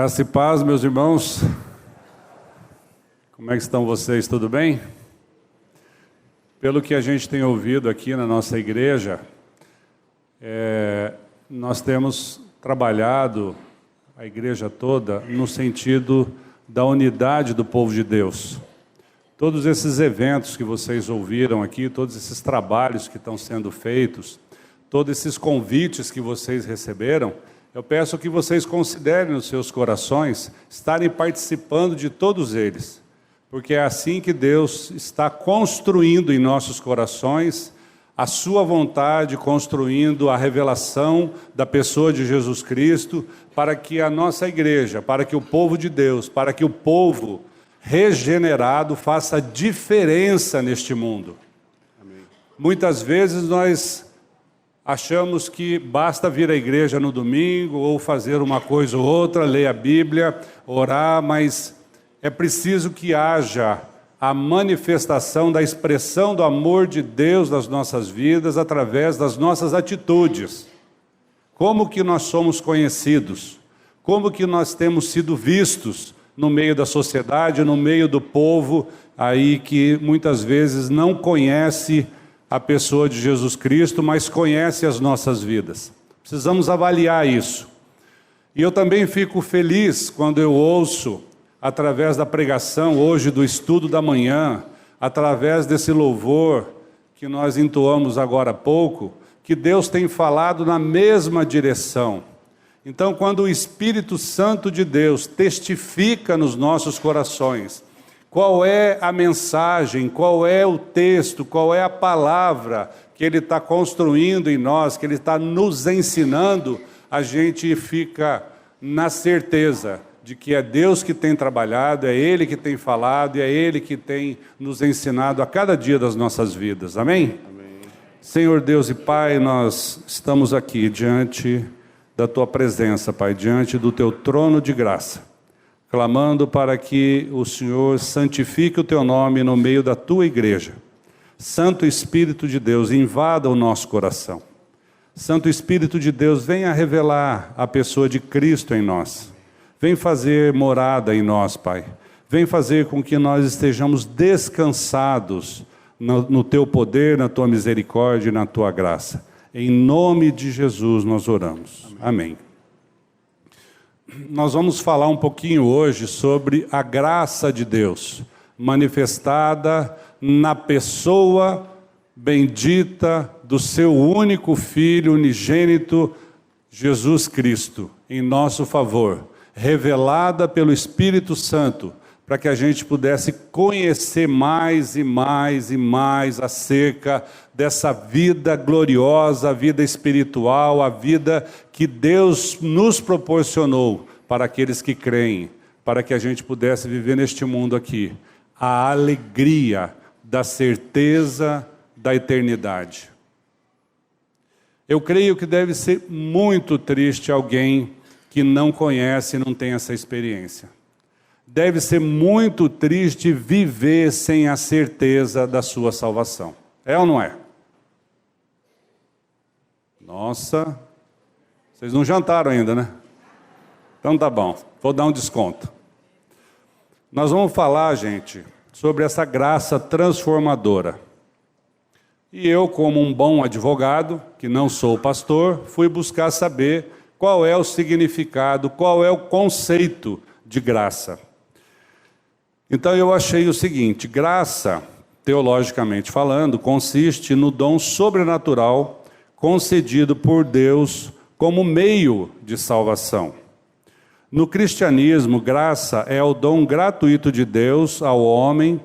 Graça e paz, meus irmãos. Como é que estão vocês? Tudo bem? Pelo que a gente tem ouvido aqui na nossa igreja, nós temos trabalhado, a igreja toda, no sentido da unidade do povo de Deus. Todos esses eventos que vocês ouviram aqui, todos esses trabalhos que estão sendo feitos, todos esses convites que vocês receberam, eu peço que vocês considerem nos seus corações estarem participando de todos eles, porque é assim que Deus está construindo em nossos corações a sua vontade, construindo a revelação da pessoa de Jesus Cristo, para que a nossa igreja, para que o povo de Deus, para que o povo regenerado faça diferença neste mundo. Amém. Muitas vezes nós achamos que basta vir à igreja no domingo, ou fazer uma coisa ou outra, ler a Bíblia, orar, mas é preciso que haja a manifestação da expressão do amor de Deus nas nossas vidas, através das nossas atitudes. Como que nós somos conhecidos? Como que nós temos sido vistos no meio da sociedade, no meio do povo, aí que muitas vezes não conhece a pessoa de Jesus Cristo, mas conhece as nossas vidas. Precisamos avaliar isso. E eu também fico feliz quando eu ouço, através da pregação hoje, do estudo da manhã, através desse louvor que nós entoamos agora há pouco, que Deus tem falado na mesma direção. Então, quando o Espírito Santo de Deus testifica nos nossos corações, qual é a mensagem, qual é o texto, qual é a palavra que Ele está construindo em nós, que Ele está nos ensinando, a gente fica na certeza de que é Deus que tem trabalhado, é Ele que tem falado e é Ele que tem nos ensinado a cada dia das nossas vidas. Amém? Amém. Senhor Deus e Pai, nós estamos aqui diante da Tua presença, Pai, diante do Teu trono de graça, clamando para que o Senhor santifique o Teu nome no meio da Tua igreja. Santo Espírito de Deus, invada o nosso coração. Santo Espírito de Deus, venha revelar a pessoa de Cristo em nós. Vem fazer morada em nós, Pai. Vem fazer com que nós estejamos descansados no Teu poder, na Tua misericórdia e na Tua graça. Em nome de Jesus nós oramos. Amém. Nós vamos falar um pouquinho hoje sobre a graça de Deus, manifestada na pessoa bendita do Seu único Filho unigênito, Jesus Cristo, em nosso favor, revelada pelo Espírito Santo, para que a gente pudesse conhecer mais e mais e mais acerca dessa vida gloriosa, a vida espiritual, a vida que Deus nos proporcionou para aqueles que creem, para que a gente pudesse viver neste mundo aqui, a alegria da certeza da eternidade. Eu creio que deve ser muito triste alguém que não conhece e não tem essa experiência. Deve ser muito triste viver sem a certeza da sua salvação. É ou não é? Nossa, vocês não jantaram ainda, né? Então tá bom, vou dar um desconto. Nós vamos falar, gente, sobre essa graça transformadora. E eu, como um bom advogado, que não sou pastor, fui buscar saber qual é o significado, qual é o conceito de graça. Então eu achei o seguinte: graça, teologicamente falando, consiste no dom sobrenatural concedido por Deus como meio de salvação. No cristianismo, graça é o dom gratuito de Deus ao homem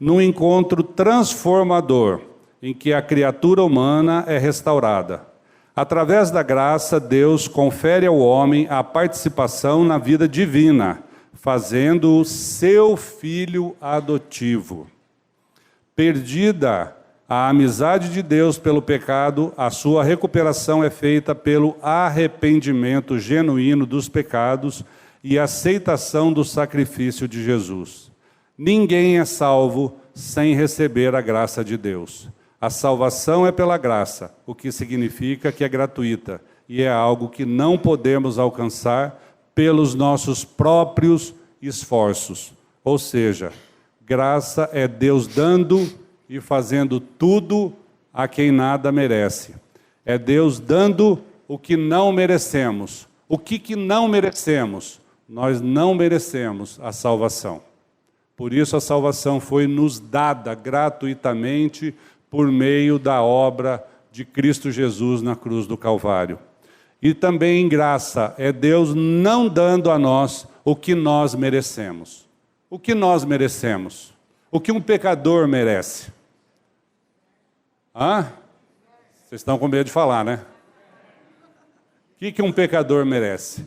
num encontro transformador, em que a criatura humana é restaurada. Através da graça, Deus confere ao homem a participação na vida divina, fazendo-o seu filho adotivo. Perdida a amizade de Deus pelo pecado, a sua recuperação é feita pelo arrependimento genuíno dos pecados e aceitação do sacrifício de Jesus. Ninguém é salvo sem receber a graça de Deus. A salvação é pela graça, o que significa que é gratuita, e é algo que não podemos alcançar pelos nossos próprios esforços. Ou seja, graça é Deus dando e fazendo tudo a quem nada merece. É Deus dando o que não merecemos. O que não merecemos? Nós não merecemos a salvação. Por isso a salvação foi nos dada gratuitamente por meio da obra de Cristo Jesus na cruz do Calvário. E também em graça, é Deus não dando a nós o que nós merecemos. O que nós merecemos? O que um pecador merece? Vocês estão com medo de falar, né? O que um pecador merece?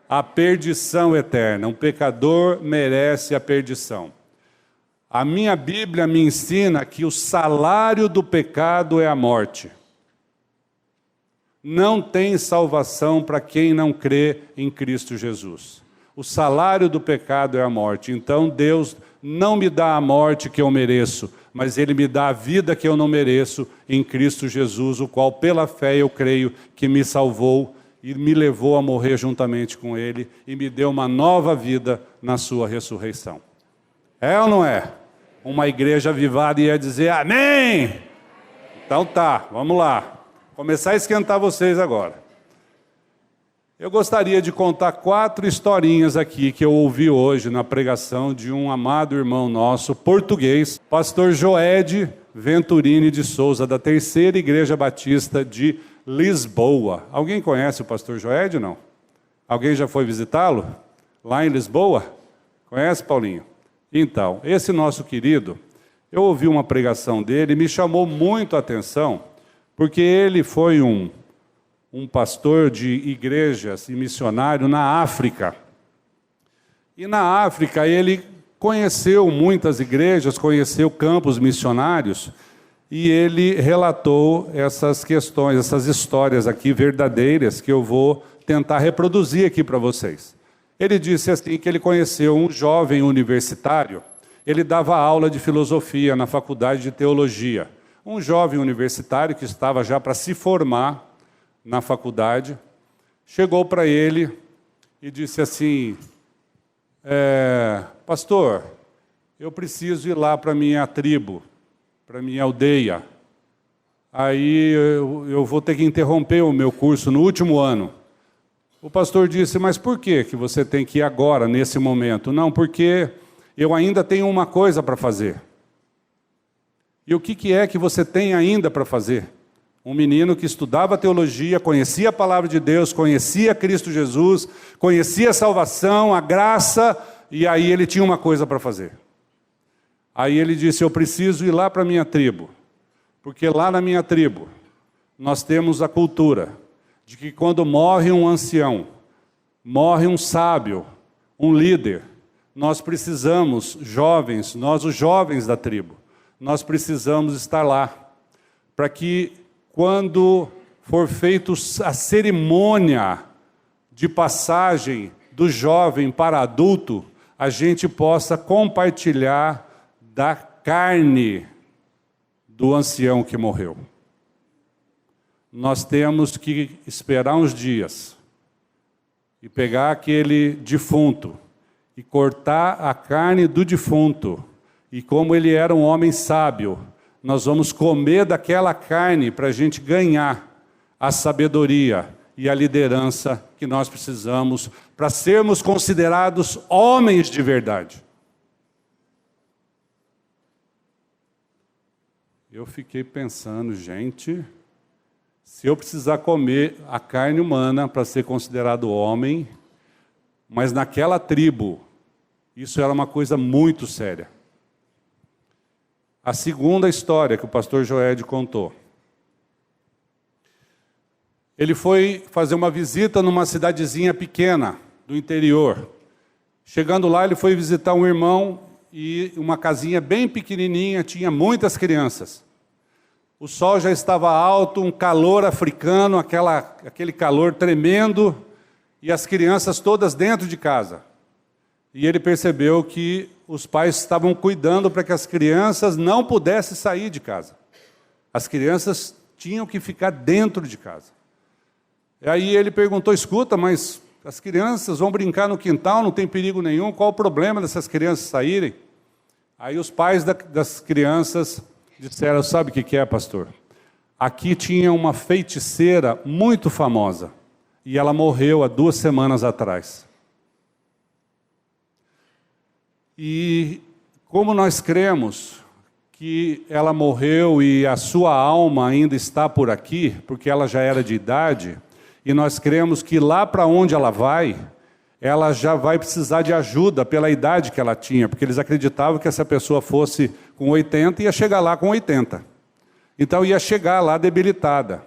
A perdição eterna. Um pecador merece a perdição. A minha Bíblia me ensina que o salário do pecado é a morte. Não tem salvação para quem não crê em Cristo Jesus. O salário do pecado é a morte. Então Deus não me dá a morte que eu mereço, mas Ele me dá a vida que eu não mereço em Cristo Jesus, o qual pela fé eu creio que me salvou e me levou a morrer juntamente com Ele e me deu uma nova vida na sua ressurreição. É ou não é? Uma igreja avivada ia dizer amém! Então tá, vamos lá. Começar a esquentar vocês agora. Eu gostaria de contar 4 historinhas aqui que eu ouvi hoje na pregação de um amado irmão nosso, português, pastor Joed Venturini de Souza, da Terceira Igreja Batista de Lisboa. Alguém conhece o pastor Joed, não? Alguém já foi visitá-lo? Lá em Lisboa? Conhece, Paulinho? Então, esse nosso querido, eu ouvi uma pregação dele e me chamou muito a atenção, porque ele foi um pastor de igrejas e missionário na África. E na África ele conheceu muitas igrejas, conheceu campos missionários, e ele relatou essas questões, essas histórias aqui verdadeiras, que eu vou tentar reproduzir aqui para vocês. Ele disse assim que ele conheceu um jovem universitário, ele dava aula de filosofia na faculdade de teologia. Um jovem universitário que estava já para se formar na faculdade, chegou para ele e disse assim, pastor, eu preciso ir lá para a minha tribo, para a minha aldeia. Aí eu vou ter que interromper o meu curso no último ano. O pastor disse, mas por que você tem que ir agora, nesse momento? Não, porque eu ainda tenho uma coisa para fazer. E o que é que você tem ainda para fazer? Um menino que estudava teologia, conhecia a palavra de Deus, conhecia Cristo Jesus, conhecia a salvação, a graça, e aí ele tinha uma coisa para fazer. Aí ele disse, eu preciso ir lá para a minha tribo, porque lá na minha tribo nós temos a cultura de que quando morre um ancião, morre um sábio, um líder, nós precisamos, jovens, nós os jovens da tribo, nós precisamos estar lá, para que quando for feita a cerimônia de passagem do jovem para adulto, a gente possa compartilhar da carne do ancião que morreu. Nós temos que esperar uns dias e pegar aquele defunto e cortar a carne do defunto. E como ele era um homem sábio, nós vamos comer daquela carne para a gente ganhar a sabedoria e a liderança que nós precisamos para sermos considerados homens de verdade. Eu fiquei pensando, gente, se eu precisar comer a carne humana para ser considerado homem, mas naquela tribo, isso era uma coisa muito séria. A segunda história que o pastor Joed contou. Ele foi fazer uma visita numa cidadezinha pequena do interior. Chegando lá, ele foi visitar um irmão e uma casinha bem pequenininha, tinha muitas crianças. O sol já estava alto, um calor africano, aquele calor tremendo, e as crianças todas dentro de casa. E ele percebeu que os pais estavam cuidando para que as crianças não pudessem sair de casa. As crianças tinham que ficar dentro de casa. E aí ele perguntou, escuta, mas As crianças vão brincar no quintal, não tem perigo nenhum, qual o problema dessas crianças saírem? Aí os pais das crianças disseram, sabe o que é, pastor? Aqui tinha uma feiticeira muito famosa, e ela morreu há 2 semanas atrás. E como nós cremos que ela morreu e a sua alma ainda está por aqui, porque ela já era de idade, e nós cremos que lá para onde ela já vai precisar de ajuda pela idade que ela tinha, porque eles acreditavam que essa pessoa fosse com 80 e ia chegar lá com 80. Então ia chegar lá debilitada.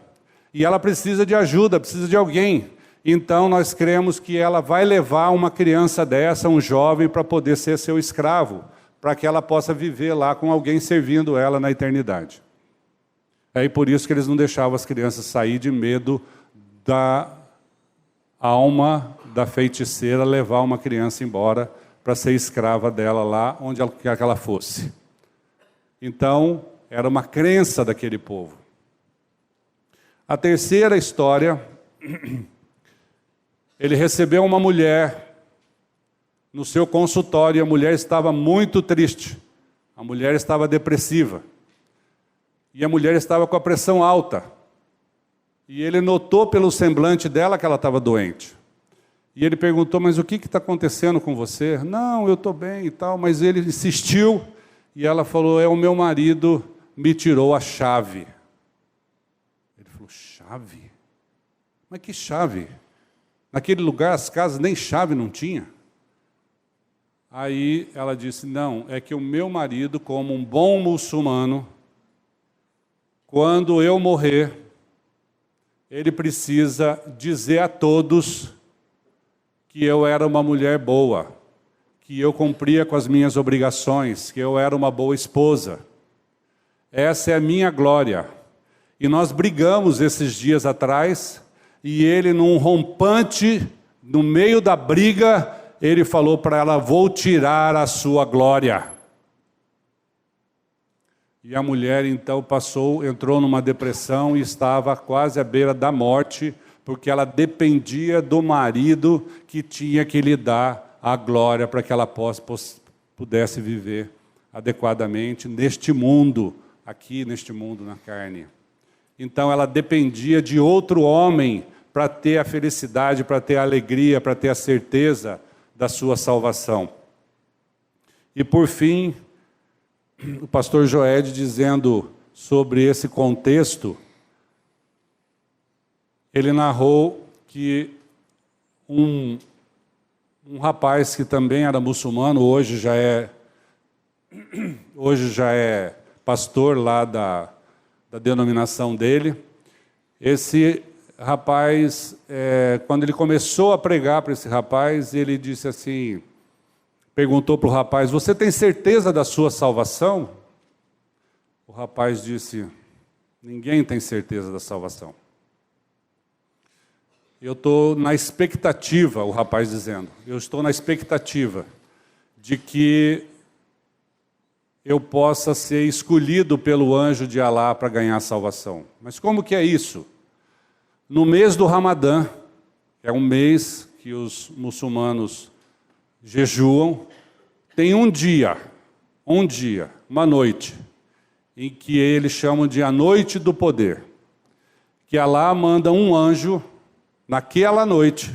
E ela precisa de ajuda, precisa de alguém. Então nós cremos que ela vai levar uma criança dessa, um jovem, para poder ser seu escravo, para que ela possa viver lá com alguém servindo ela na eternidade. É por isso que eles não deixavam as crianças sair de medo da alma da feiticeira levar uma criança embora para ser escrava dela lá onde ela quer que ela fosse. Então, era uma crença daquele povo. A terceira história, ele recebeu uma mulher no seu consultório e a mulher estava muito triste. A mulher estava depressiva. E a mulher estava com a pressão alta. E ele notou pelo semblante dela que ela estava doente. E ele perguntou, mas o que está acontecendo com você? Não, eu estou bem e tal, mas ele insistiu. E ela falou, o meu marido me tirou a chave. Ele falou, chave? Mas que chave? Naquele lugar as casas nem chave não tinha. Aí ela disse, não, é que o meu marido, como um bom muçulmano, quando eu morrer, ele precisa dizer a todos que eu era uma mulher boa, que eu cumpria com as minhas obrigações, que eu era uma boa esposa. Essa é a minha glória. E nós brigamos esses dias atrás, e ele, num rompante, no meio da briga, ele falou para ela, vou tirar a sua glória. E a mulher, então, entrou numa depressão e estava quase à beira da morte, porque ela dependia do marido que tinha que lhe dar a glória para que ela pudesse viver adequadamente neste mundo, aqui neste mundo na carne. Então ela dependia de outro homem para ter a felicidade, para ter a alegria, para ter a certeza da sua salvação. E por fim, o pastor Joed dizendo sobre esse contexto, ele narrou que um rapaz que também era muçulmano, hoje já é pastor lá da denominação dele. Esse rapaz, quando ele começou a pregar para esse rapaz, ele disse assim, perguntou para o rapaz, você tem certeza da sua salvação? O rapaz disse, ninguém tem certeza da salvação. Eu estou na expectativa, o rapaz dizendo, eu estou na expectativa de que eu possa ser escolhido pelo anjo de Alá para ganhar a salvação. Mas como que é isso? No mês do Ramadã, que é um mês que os muçulmanos jejuam, tem um dia, uma noite, em que eles chamam de a noite do poder, que Alá manda um anjo naquela noite,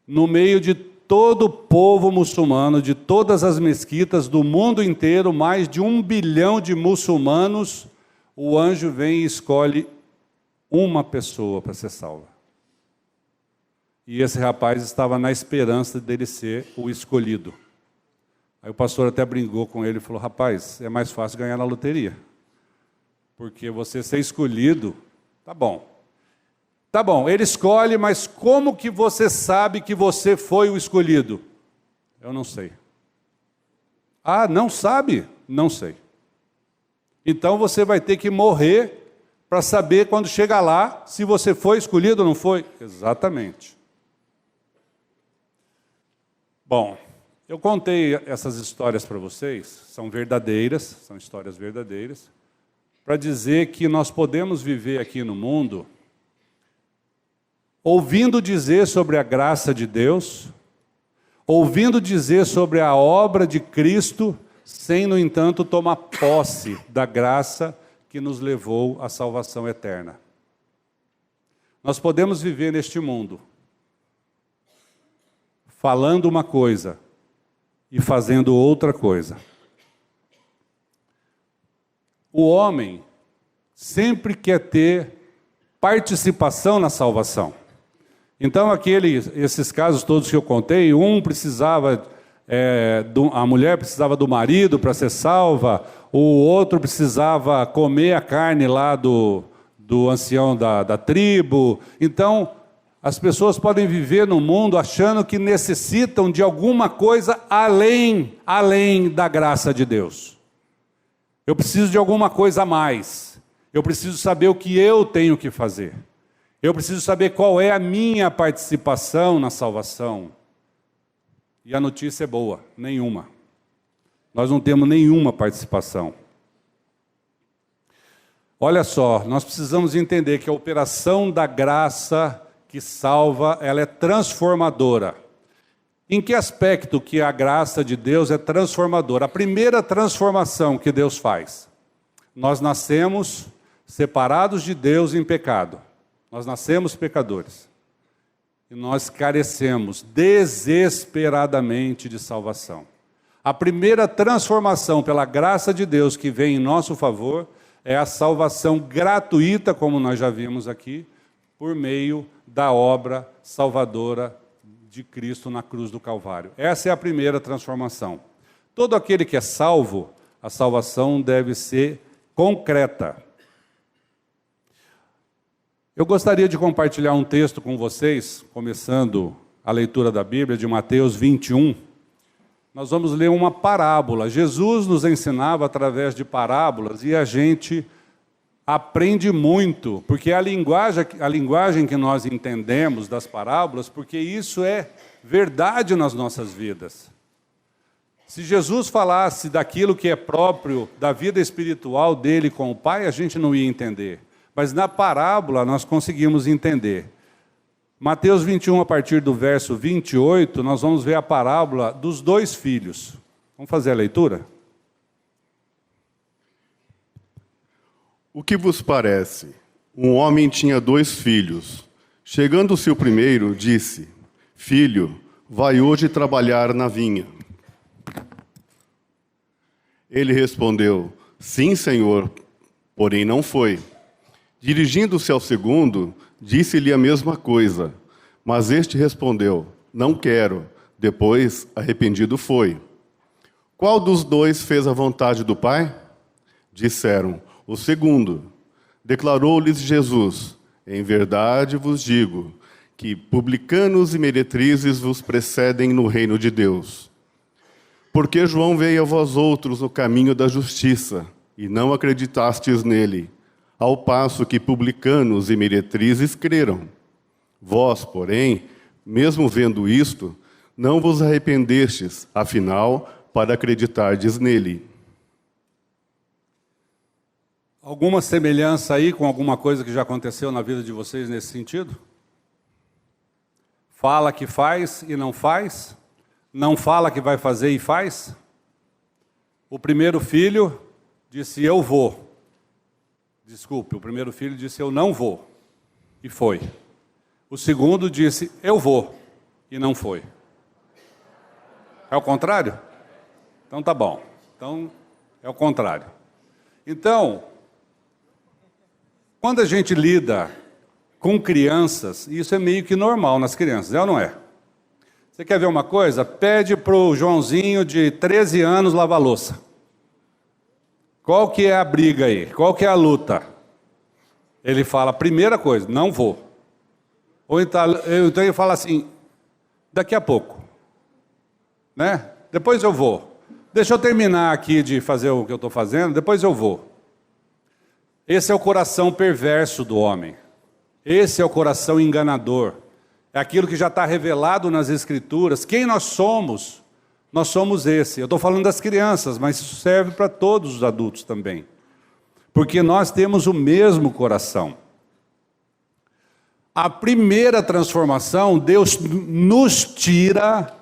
no meio de todo o povo muçulmano, de todas as mesquitas do mundo inteiro, mais de 1 bilhão de muçulmanos, o anjo vem e escolhe uma pessoa para ser salva. E esse rapaz estava na esperança dele ser o escolhido. Aí o pastor até brincou com ele e falou, rapaz, é mais fácil ganhar na loteria. Porque você ser escolhido, tá bom. Tá bom, ele escolhe, mas como que você sabe que você foi o escolhido? Eu não sei. Ah, não sabe? Não sei. Então você vai ter que morrer para saber quando chegar lá se você foi escolhido ou não foi. Exatamente. Bom, eu contei essas histórias para vocês, são verdadeiras, são histórias verdadeiras, para dizer que nós podemos viver aqui no mundo ouvindo dizer sobre a graça de Deus, ouvindo dizer sobre a obra de Cristo, sem, no entanto, tomar posse da graça que nos levou à salvação eterna. Nós podemos viver neste mundo falando uma coisa e fazendo outra coisa. O homem sempre quer ter participação na salvação. Então, esses casos todos que eu contei, a mulher precisava do marido para ser salva, o outro precisava comer a carne lá do ancião da tribo. Então, as pessoas podem viver no mundo achando que necessitam de alguma coisa além da graça de Deus. Eu preciso de alguma coisa a mais. Eu preciso saber o que eu tenho que fazer. Eu preciso saber qual é a minha participação na salvação. E a notícia é boa, nenhuma. Nós não temos nenhuma participação. Olha só, nós precisamos entender que a operação da graça que salva, ela é transformadora. Em que aspecto que a graça de Deus é transformadora? A primeira transformação que Deus faz. Nós nascemos separados de Deus em pecado. Nós nascemos pecadores. E nós carecemos desesperadamente de salvação. A primeira transformação pela graça de Deus que vem em nosso favor é a salvação gratuita, como nós já vimos aqui, por meio da obra salvadora de Cristo na cruz do Calvário. Essa é a primeira transformação. Todo aquele que é salvo, a salvação deve ser concreta. Eu gostaria de compartilhar um texto com vocês, começando a leitura da Bíblia, de Mateus 21. Nós vamos ler uma parábola. Jesus nos ensinava através de parábolas e a gente aprende muito, porque a linguagem que nós entendemos das parábolas, porque isso é verdade nas nossas vidas. Se Jesus falasse daquilo que é próprio da vida espiritual dele com o Pai, a gente não ia entender. Mas na parábola nós conseguimos entender. Mateus 21, a partir do verso 28, nós vamos ver a parábola dos dois filhos. Vamos fazer a leitura? O que vos parece? Um homem tinha 2 filhos. Chegando-se o primeiro, disse: Filho, vai hoje trabalhar na vinha. Ele respondeu: Sim, senhor, porém não foi. Dirigindo-se ao segundo, disse-lhe a mesma coisa. Mas este respondeu: Não quero. Depois, arrependido foi. Qual dos 2 fez a vontade do Pai? Disseram: O segundo. Declarou-lhes Jesus: Em verdade vos digo, que publicanos e meretrizes vos precedem no reino de Deus. Porque João veio a vós outros no caminho da justiça, e não acreditastes nele, ao passo que publicanos e meretrizes creram. Vós, porém, mesmo vendo isto, não vos arrependestes, afinal, para acreditardes nele. Alguma semelhança aí com alguma coisa que já aconteceu na vida de vocês nesse sentido? Fala que faz e não faz? Não fala que vai fazer e faz? O primeiro filho disse: eu vou. Desculpe, o primeiro filho disse: eu não vou. E foi. O segundo disse: eu vou. E não foi. É o contrário? Então tá bom. Então é o contrário. Então, quando a gente lida com crianças, isso é meio que normal nas crianças, é ou não é? Você quer ver uma coisa? Pede para o Joãozinho de 13 anos lavar louça. Qual que é a briga aí? Qual que é a luta? Ele fala, primeira coisa, não vou. Ou então ele fala assim, daqui a pouco. Né? Depois eu vou. Deixa eu terminar aqui de fazer o que eu estou fazendo, depois eu vou. Esse é o coração perverso do homem. Esse é o coração enganador. É aquilo que já está revelado nas Escrituras. Quem nós somos? Nós somos esse. Eu estou falando das crianças, mas isso serve para todos os adultos também. Porque nós temos o mesmo coração. A primeira transformação, Deus nos tira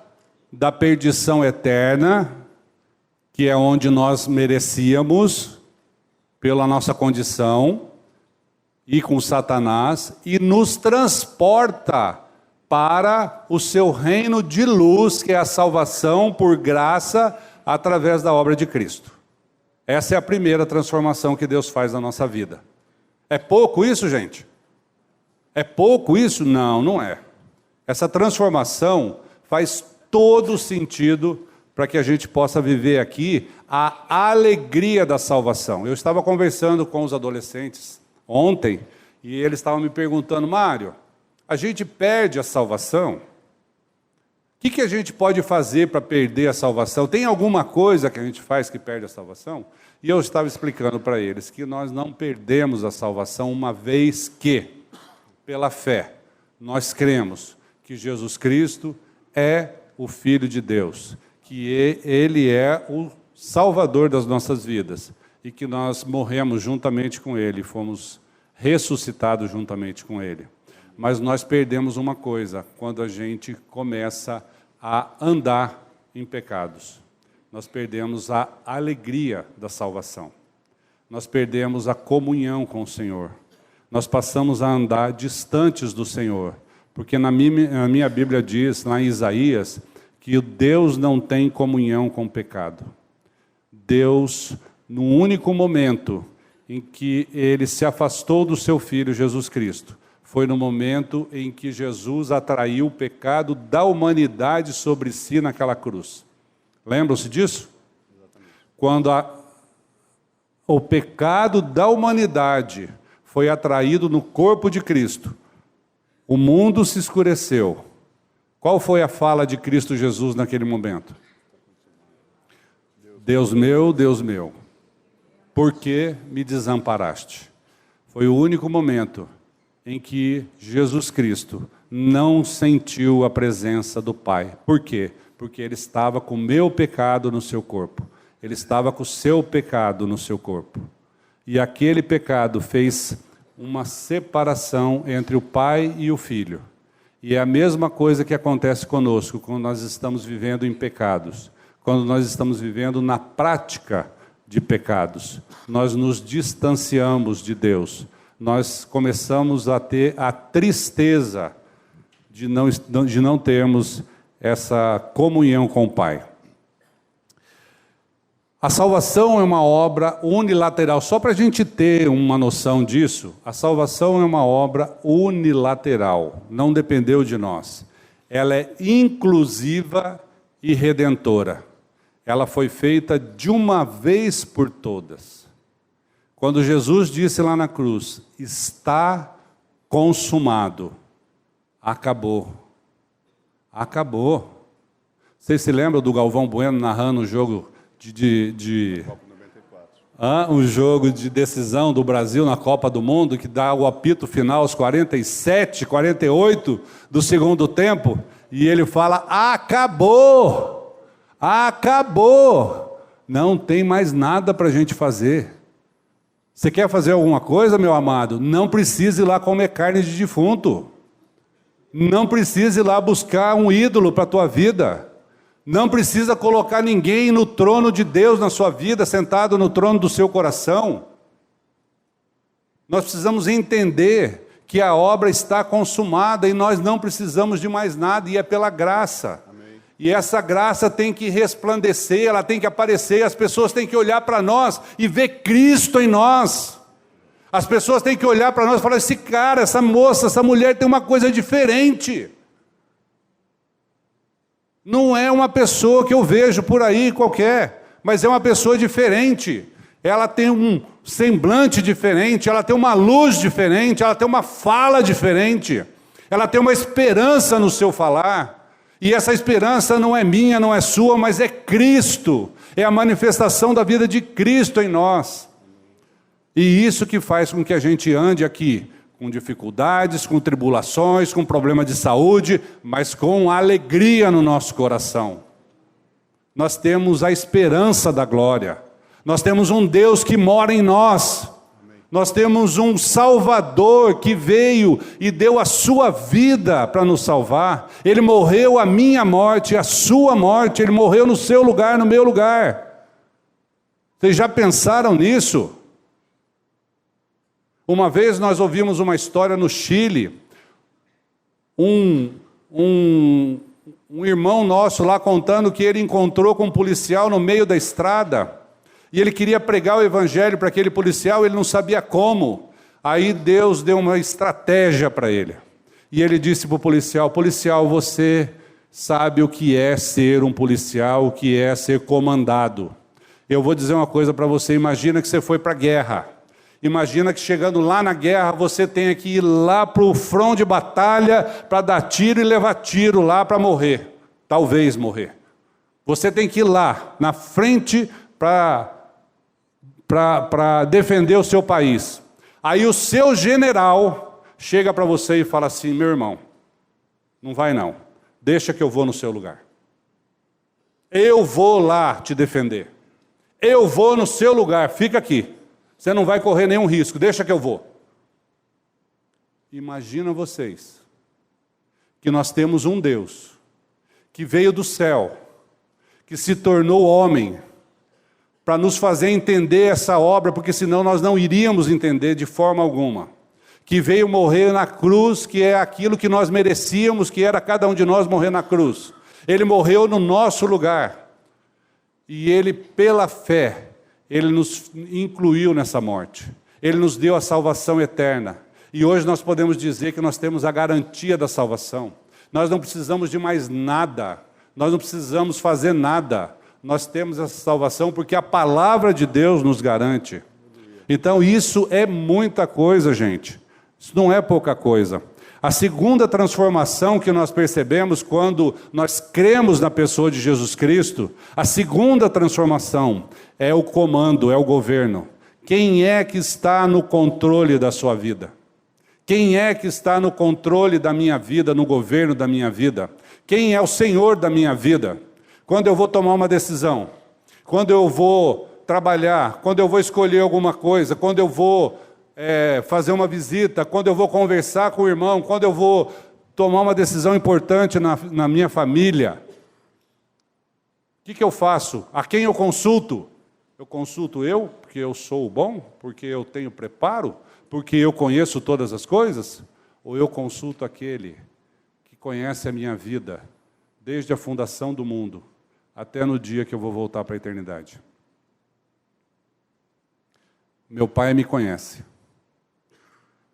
da perdição eterna, que é onde nós merecíamos, pela nossa condição, e com Satanás, e nos transporta para o seu reino de luz, que é a salvação por graça, através da obra de Cristo. Essa é a primeira transformação que Deus faz na nossa vida. É pouco isso, gente? É pouco isso? Não, não é. Essa transformação faz todo sentido para que a gente possa viver aqui a alegria da salvação. Eu estava conversando com os adolescentes ontem e eles estavam me perguntando: Mário, a gente perde a salvação? O que a gente pode fazer para perder a salvação? Tem alguma coisa que a gente faz que perde a salvação? E eu estava explicando para eles que nós não perdemos a salvação uma vez que, pela fé, nós cremos que Jesus Cristo é o Filho de Deus, que Ele é o Salvador das nossas vidas e que nós morremos juntamente com Ele, fomos ressuscitados juntamente com Ele. Mas nós perdemos uma coisa quando a gente começa a andar em pecados. Nós perdemos a alegria da salvação. Nós perdemos a comunhão com o Senhor. Nós passamos a andar distantes do Senhor. Porque na minha Bíblia diz, lá em Isaías, que Deus não tem comunhão com o pecado. Deus, no único momento em que Ele se afastou do seu Filho Jesus Cristo, foi no momento em que Jesus atraiu o pecado da humanidade sobre si naquela cruz. Lembram-se disso? Quando o pecado da humanidade foi atraído no corpo de Cristo, o mundo se escureceu. Qual foi a fala de Cristo Jesus naquele momento? Deus meu, por que me desamparaste? Foi o único momento em que Jesus Cristo não sentiu a presença do Pai. Por quê? Porque Ele estava com o meu pecado no seu corpo. Ele estava com o seu pecado no seu corpo. E aquele pecado fez uma separação entre o Pai e o Filho. E é a mesma coisa que acontece conosco quando nós estamos vivendo em pecados. Quando nós estamos vivendo na prática de pecados. Nós nos distanciamos de Deus. Nós começamos a ter a tristeza de não termos essa comunhão com o Pai. A salvação é uma obra unilateral. Só para a gente ter uma noção disso, a salvação é uma obra unilateral. Não dependeu de nós. Ela é inclusiva e redentora. Ela foi feita de uma vez por todas. Quando Jesus disse lá na cruz, está consumado, acabou. Acabou. Vocês se lembram do Galvão Bueno narrando o jogo um jogo de decisão do Brasil na Copa do Mundo, que dá o apito final aos 47, 48 do segundo tempo, e ele fala, acabou, acabou, não tem mais nada para a gente fazer. Você quer fazer alguma coisa, meu amado? Não precisa ir lá comer carne de defunto. Não precisa ir lá buscar um ídolo para a tua vida. Não precisa colocar ninguém no trono de Deus na sua vida, sentado no trono do seu coração. Nós precisamos entender que a obra está consumada e nós não precisamos de mais nada, e é pela graça. Amém. E essa graça tem que resplandecer, ela tem que aparecer, as pessoas têm que olhar para nós e ver Cristo em nós. As pessoas têm que olhar para nós e falar, esse cara, essa moça, essa mulher tem uma coisa diferente. Não é uma pessoa que eu vejo por aí qualquer, mas é uma pessoa diferente. Ela tem um semblante diferente, ela tem uma luz diferente, ela tem uma fala diferente, ela tem uma esperança no seu falar. E essa esperança não é minha, não é sua, mas é Cristo. É a manifestação da vida de Cristo em nós. E isso que faz com que a gente ande aqui, com dificuldades, com tribulações, com problema de saúde, mas com alegria no nosso coração. Nós temos a esperança da glória. Nós temos um Deus que mora em nós. Nós temos um Salvador que veio e deu a sua vida para nos salvar. Ele morreu a minha morte, a sua morte. Ele morreu no seu lugar, no meu lugar. Vocês já pensaram nisso? Uma vez nós ouvimos uma história no Chile. Um irmão nosso lá contando que ele encontrou com um policial no meio da estrada. E ele queria pregar o evangelho para aquele policial, ele não sabia como. Aí Deus deu uma estratégia para ele. E ele disse para o policial: policial, você sabe o que é ser um policial, o que é ser comandado. Eu vou dizer uma coisa para você, imagina que você foi para a guerra. Imagina que chegando lá na guerra, você tenha que ir lá para o front de batalha para dar tiro e levar tiro lá para morrer. Talvez morrer. Você tem que ir lá, na frente, para defender o seu país. Aí o seu general chega para você e fala assim: meu irmão, não vai não, deixa que eu vou no seu lugar. Eu vou lá te defender. Eu vou no seu lugar, fica aqui. Você não vai correr nenhum risco, deixa que eu vou. Imagina vocês que nós temos um Deus que veio do céu, que se tornou homem, para nos fazer entender essa obra, porque senão nós não iríamos entender de forma alguma. Que veio morrer na cruz, que é aquilo que nós merecíamos, que era cada um de nós morrer na cruz. Ele morreu no nosso lugar. E ele, pela fé, ele nos incluiu nessa morte. Ele nos deu a salvação eterna. E hoje nós podemos dizer que nós temos a garantia da salvação. Nós não precisamos de mais nada. Nós não precisamos fazer nada. Nós temos essa salvação porque a palavra de Deus nos garante. Então isso é muita coisa, gente. Isso não é pouca coisa. A segunda transformação que nós percebemos quando nós cremos na pessoa de Jesus Cristo, a segunda transformação é o comando, é o governo. Quem é que está no controle da sua vida? Quem é que está no controle da minha vida, no governo da minha vida? Quem é o Senhor da minha vida? Quando eu vou tomar uma decisão, quando eu vou trabalhar, quando eu vou escolher alguma coisa, quando eu vou fazer uma visita, quando eu vou conversar com o irmão, quando eu vou tomar uma decisão importante na minha família, o que eu faço? A quem eu consulto? Eu consulto eu, porque eu sou o bom, porque eu tenho preparo, porque eu conheço todas as coisas? Ou eu consulto aquele que conhece a minha vida, desde a fundação do mundo, até no dia que eu vou voltar para a eternidade? Meu Pai me conhece.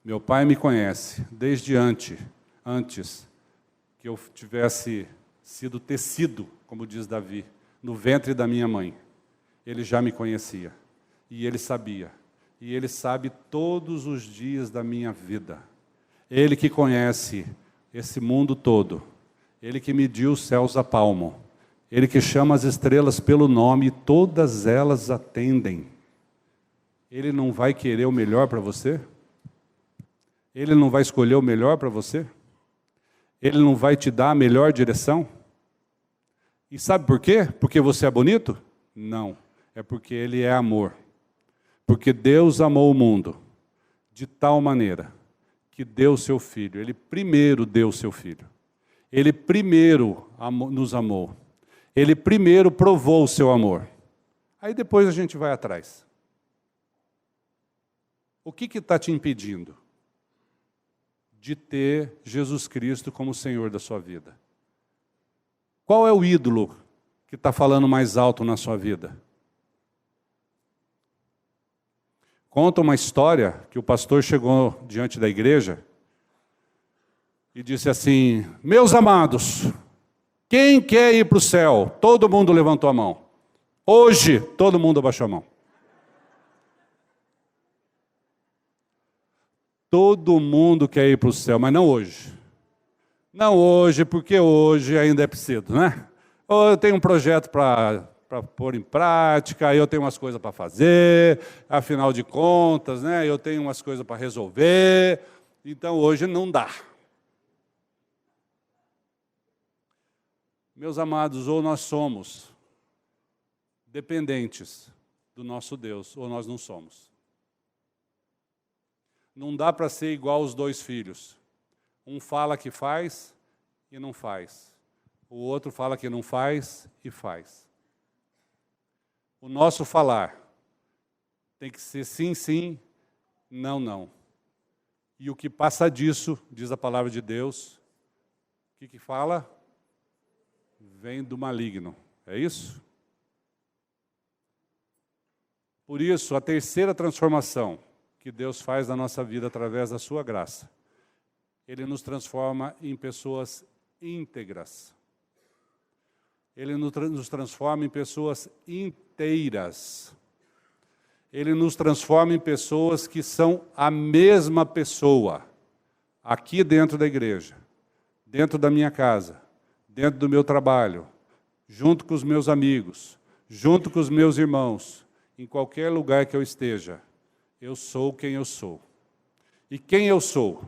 Meu Pai me conhece desde antes que eu tivesse sido tecido, como diz Davi, no ventre da minha mãe. Ele já me conhecia. E Ele sabia. E Ele sabe todos os dias da minha vida. Ele que conhece esse mundo todo. Ele que mediu os céus a palmo. Ele que chama as estrelas pelo nome e todas elas atendem. Ele não vai querer o melhor para você? Ele não vai escolher o melhor para você? Ele não vai te dar a melhor direção? E sabe por quê? Porque você é bonito? Não. É porque Ele é amor. Porque Deus amou o mundo de tal maneira que deu o seu Filho. Ele primeiro deu o seu Filho. Ele primeiro nos amou. Ele primeiro provou o seu amor. Aí depois a gente vai atrás. O que está te impedindo de ter Jesus Cristo como Senhor da sua vida? Qual é o ídolo que está falando mais alto na sua vida? Conta uma história que o pastor chegou diante da igreja e disse assim: meus amados, quem quer ir para o céu? Todo mundo levantou a mão. Hoje, todo mundo abaixou a mão. Todo mundo quer ir para o céu, mas não hoje. Não hoje, porque hoje ainda é cedo, né? Ou eu tenho um projeto para pôr em prática, eu tenho umas coisas para fazer, afinal de contas, né? Eu tenho umas coisas para resolver, então hoje não dá. Meus amados, ou nós somos dependentes do nosso Deus, ou nós não somos. Não dá para ser igual aos dois filhos. Um fala que faz e não faz. O outro fala que não faz e faz. O nosso falar tem que ser sim, sim, não, não. E o que passa disso, diz a palavra de Deus, o que fala? Vem do maligno. É isso? Por isso, a terceira transformação que Deus faz na nossa vida através da sua graça, Ele nos transforma em pessoas íntegras. Ele nos transforma em pessoas inteiras. Ele nos transforma em pessoas que são a mesma pessoa, aqui dentro da igreja, dentro da minha casa, dentro do meu trabalho, junto com os meus amigos, junto com os meus irmãos, em qualquer lugar que eu esteja, eu sou quem eu sou. E quem eu sou?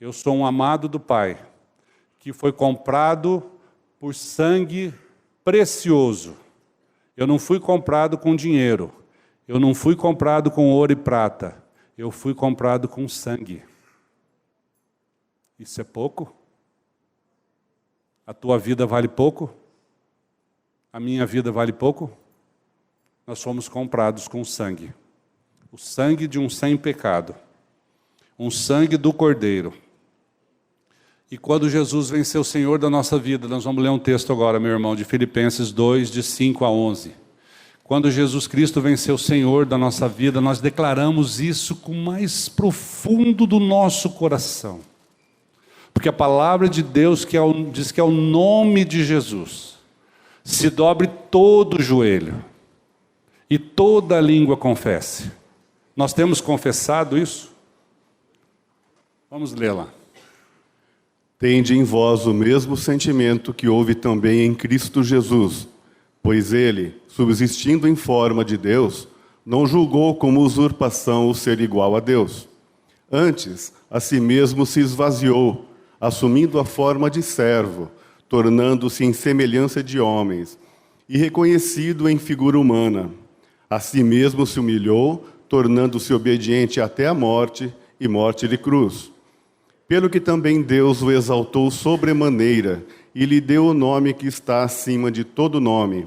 Eu sou um amado do Pai, que foi comprado por sangue precioso. Eu não fui comprado com dinheiro. Eu não fui comprado com ouro e prata. Eu fui comprado com sangue. Isso é pouco? A tua vida vale pouco? A minha vida vale pouco? Nós fomos comprados com sangue. O sangue de um sem pecado. Um sangue do Cordeiro. E quando Jesus vem ser o Senhor da nossa vida, nós vamos ler um texto agora, meu irmão, de Filipenses 2, de 5 a 11. Quando Jesus Cristo vem ser o Senhor da nossa vida, nós declaramos isso com o mais profundo do nosso coração. Porque a palavra de Deus diz que é o nome de Jesus. Se dobre todo o joelho e toda a língua confesse. Nós temos confessado isso? Vamos ler lá. Tende em vós o mesmo sentimento que houve também em Cristo Jesus, pois ele, subsistindo em forma de Deus, não julgou como usurpação o ser igual a Deus. Antes, a si mesmo se esvaziou, assumindo a forma de servo, tornando-se em semelhança de homens, e reconhecido em figura humana. A si mesmo se humilhou, tornando-se obediente até a morte, e morte de cruz. Pelo que também Deus o exaltou sobremaneira, e lhe deu o nome que está acima de todo nome,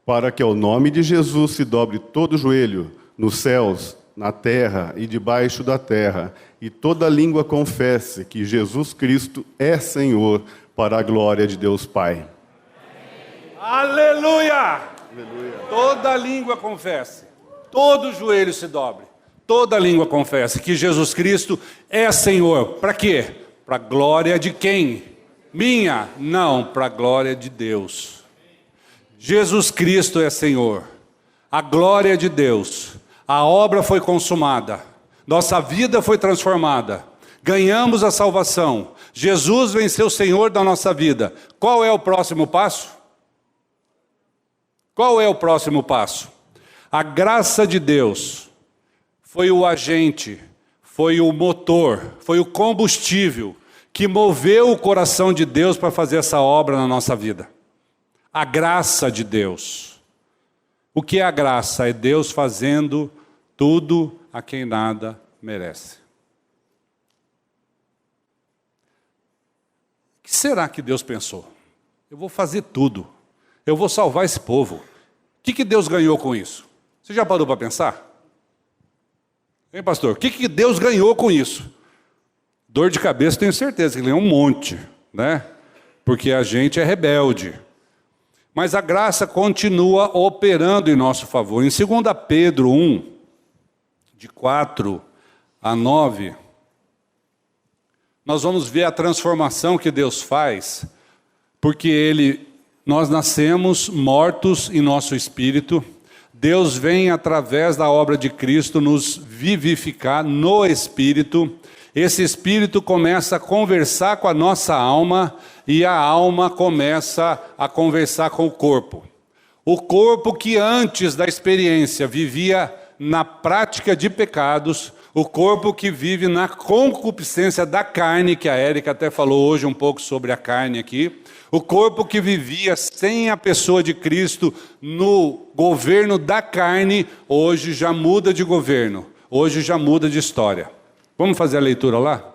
para que ao nome de Jesus se dobre todo o joelho, nos céus, na terra e debaixo da terra, e toda língua confesse que Jesus Cristo é Senhor, para a glória de Deus Pai. Aleluia! Aleluia! Toda língua confesse, todo joelho se dobre, toda língua confesse que Jesus Cristo é Senhor. Para quê? Para a glória de quem? Minha? Não, para a glória de Deus. Jesus Cristo é Senhor. A glória de Deus. A obra foi consumada. Nossa vida foi transformada. Ganhamos a salvação. Jesus venceu o Senhor da nossa vida. Qual é o próximo passo? Qual é o próximo passo? A graça de Deus foi o agente, foi o motor, foi o combustível que moveu o coração de Deus para fazer essa obra na nossa vida. A graça de Deus. O que é a graça? É Deus fazendo tudo a quem nada merece. O que será que Deus pensou? Eu vou fazer tudo. Eu vou salvar esse povo. O que Deus ganhou com isso? Você já parou para pensar? Hein, pastor? O que Deus ganhou com isso? Dor de cabeça, tenho certeza que ele ganhou um monte, né? Porque a gente é rebelde. Mas a graça continua operando em nosso favor. Em 2 Pedro 1, de 4 a 9, nós vamos ver a transformação que Deus faz, porque nós nascemos mortos em nosso espírito. Deus vem através da obra de Cristo nos vivificar no Espírito. Esse Espírito começa a conversar com a nossa alma e a alma começa a conversar com o corpo. O corpo que antes da experiência vivia na prática de pecados, o corpo que vive na concupiscência da carne, que a Érica até falou hoje um pouco sobre a carne aqui, o corpo que vivia sem a pessoa de Cristo no governo da carne, hoje já muda de governo, hoje já muda de história. Vamos fazer a leitura lá?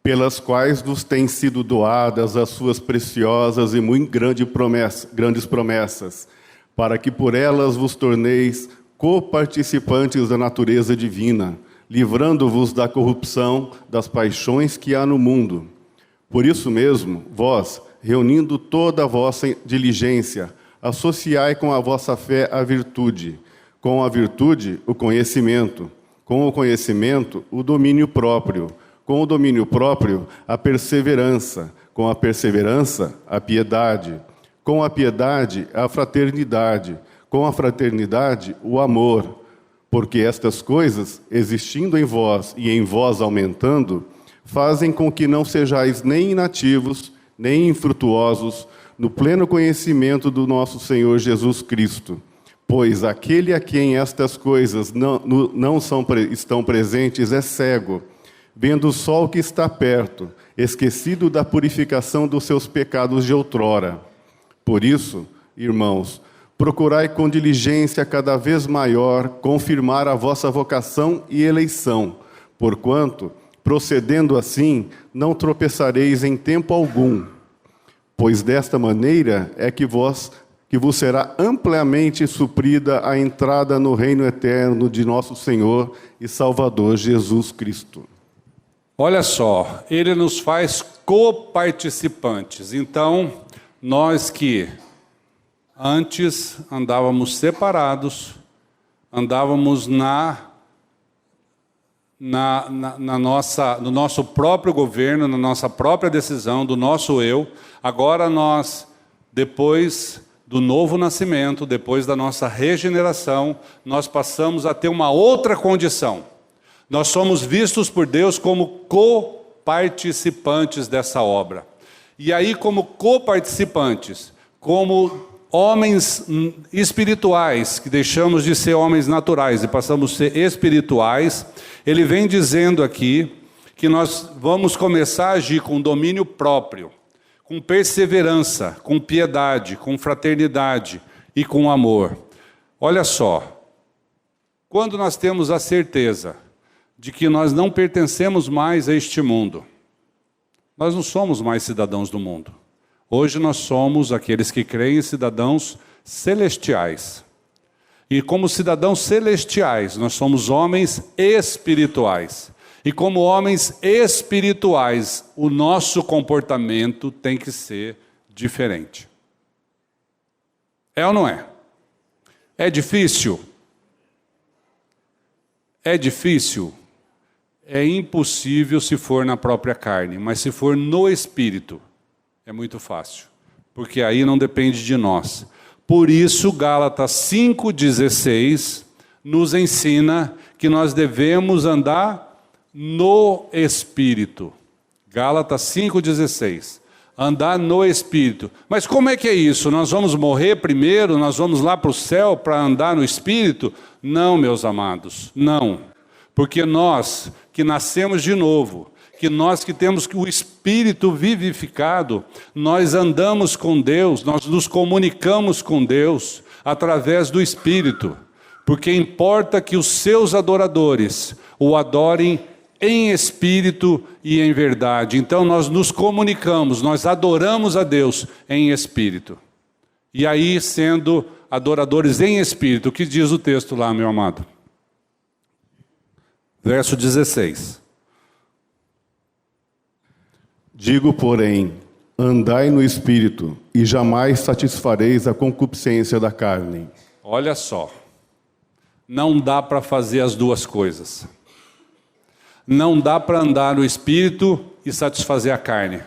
Pelas quais nos têm sido doadas as suas preciosas e muito grandes promessas, para que por elas vos torneis coparticipantes da natureza divina, livrando-vos da corrupção das paixões que há no mundo. Por isso mesmo, vós, reunindo toda a vossa diligência, associai com a vossa fé a virtude, com a virtude o conhecimento, com o conhecimento o domínio próprio, com o domínio próprio a perseverança, com a perseverança a piedade, com a piedade a fraternidade, com a fraternidade o amor, porque estas coisas, existindo em vós e em vós aumentando, fazem com que não sejais nem inativos, nem infrutuosos no pleno conhecimento do nosso Senhor Jesus Cristo. Pois aquele a quem estas coisas estão presentes é cego, vendo só o que está perto, esquecido da purificação dos seus pecados de outrora. Por isso, irmãos, procurai com diligência cada vez maior confirmar a vossa vocação e eleição, porquanto, procedendo assim, não tropeçareis em tempo algum, pois desta maneira é que vos será amplamente suprida a entrada no reino eterno de nosso Senhor e Salvador Jesus Cristo. Olha só, ele nos faz coparticipantes. Então, nós que antes andávamos separados, andávamos no nosso próprio governo, na nossa própria decisão, do nosso eu. Agora nós, depois do novo nascimento, depois da nossa regeneração, nós passamos a ter uma outra condição. Nós somos vistos por Deus como coparticipantes dessa obra. E aí, como coparticipantes, como homens espirituais, que deixamos de ser homens naturais e passamos a ser espirituais, ele vem dizendo aqui que nós vamos começar a agir com domínio próprio, com perseverança, com piedade, com fraternidade e com amor. Olha só, quando nós temos a certeza de que nós não pertencemos mais a este mundo, nós não somos mais cidadãos do mundo. Hoje nós somos aqueles que creem cidadãos celestiais. E como cidadãos celestiais, nós somos homens espirituais. E como homens espirituais, o nosso comportamento tem que ser diferente. É ou não é? É difícil? É difícil? É impossível se for na própria carne, mas se for no Espírito, é muito fácil, porque aí não depende de nós. Por isso, Gálatas 5,16 nos ensina que nós devemos andar no Espírito. Gálatas 5,16. Andar no Espírito. Mas como é que é isso? Nós vamos morrer primeiro? Nós vamos lá para o céu para andar no Espírito? Não, meus amados, não. Porque nós que nascemos de novo, que nós que temos o Espírito vivificado, nós andamos com Deus, nós nos comunicamos com Deus através do Espírito. Porque importa que os seus adoradores o adorem em espírito e em verdade. Então nós nos comunicamos, nós adoramos a Deus em espírito. E aí, sendo adoradores em espírito, o que diz o texto lá, meu amado? Verso 16. Digo, porém, andai no Espírito, e jamais satisfareis a concupiscência da carne. Olha só, não dá para fazer as duas coisas. Não dá para andar no Espírito e satisfazer a carne.